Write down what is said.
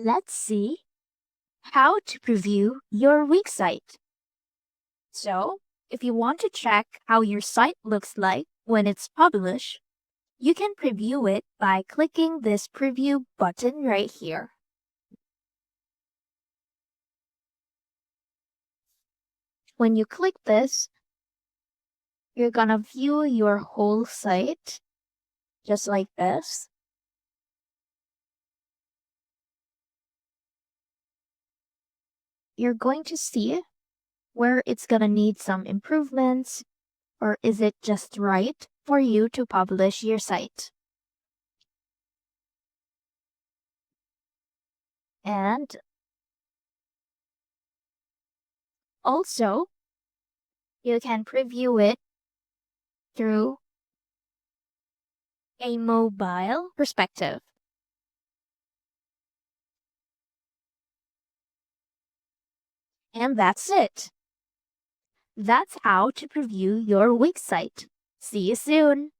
Let's see how to preview your weak site. So, if you want to check how your site looks like when it's published, you can preview it by clicking this preview button right here. When you click this, you're gonna view your whole site just like this. You're going to see where it's gonna need some improvements, or is it just right for you to publish your site. And also, you can preview it through a mobile perspective. And that's it. That's how to preview your weak site. See you soon.